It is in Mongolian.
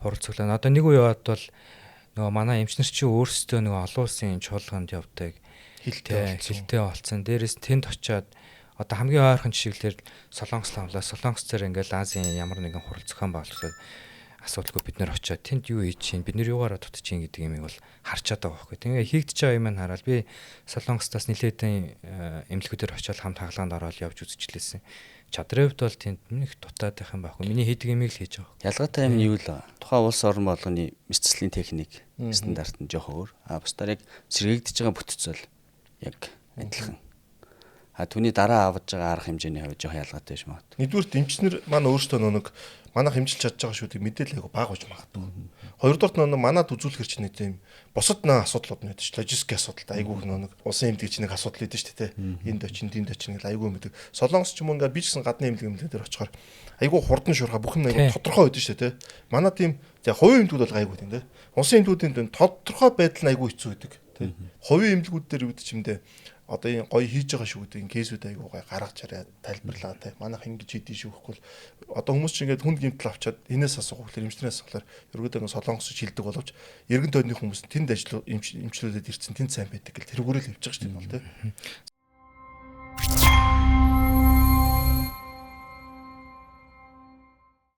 хуралцаглаа. Одоо нэг үе яваад бол нөгөө манай эмчнэр чи өөрсдөө нөгөө олон улсын чуулганд явдаг. Хилтэй болцсон. Дээрээс тэнд очиод одоо хамгийн ойрхон жишээлбэл Солонгос тавлаа. Солонгос цаар ингээл Азийн ямар нэгэн хурал зохион байгуулалтад асуудалгүй бид нэр очиод тэнд юу хийж чинь бид нэр юугаараа дутаж чинь гэдэг юмыг бол харчаад байгаа байхгүй. Тэгээ хийгдэж байгаа юм хараад би Солонгостаас нэлээдэн эмнэлгүүдээр очиод хамт хаалганд ороод явж үзчихлээсэн. Чадрын хувьд бол тэнд нэг дутаад байх юм байхгүй. Миний хийдэг юмыг л хийж байгаа. Ялгаатай юм нь юу л тухайн улс орн болгоны мэдцэлийн техник стандарт нь жоох өөр. Бусдаар яг сэргээгдэж байгаа бүтцэл яг адилхан. Түүний дараа авж байгаа арга хэмжээний хувьд жоох ялгаатай биш магадгүй. Нэгдүгээр эмчнэр маань өөрсдөө нэг манайх хэмжилж чадж байгаа шүү дээ мэдээлэл айгу бага гэж магадгүй. Хоёрдугаар нь манад үзүүлэхэр чинь нэг тийм босод нэг асуудлууд нэт ш логистик асуудал айгу нэг улсын эмнэлэг чинь нэг асуудал идэв ш тэ. Энд очин тэнд очин гэл айгу мэдэг. Солонгос ч юм уу ингээд би ч гэсэн гадны эмнэлэг дээр очихоор айгу хурдан шуурхаа бүх юм айгу тодорхой байдаг ш тэ. Манай тийм хувийн эмнэлгүүд бол айгу тийм тэ. Улсын эмнэлгүүдийн тодорхой байдал нь айгу хэцүү байдаг. Тэ. Хувийн эмнэлгүүд дээр үүд чимдээ одоо энэ гоё хийж байгаа шүү гэдэг кейсүүд айгуу гоё гаргаж чараад тайлбарлаа те манайх ингэж хийдэж шүү гэхгүй одоо хүмүүс ч ингээд хүнд гимтэл авчаад энэс асуух гэхээр эмчнээс асуулаар ерөөдөө ингээд солонгос шилдэг боловч эргэн тойрны хүмүүс тэнд ажил эмчлүүлээд ирсэн тэнд сайн байдаг гэл тэргүүрэл явж байгаа шүү дээ бол те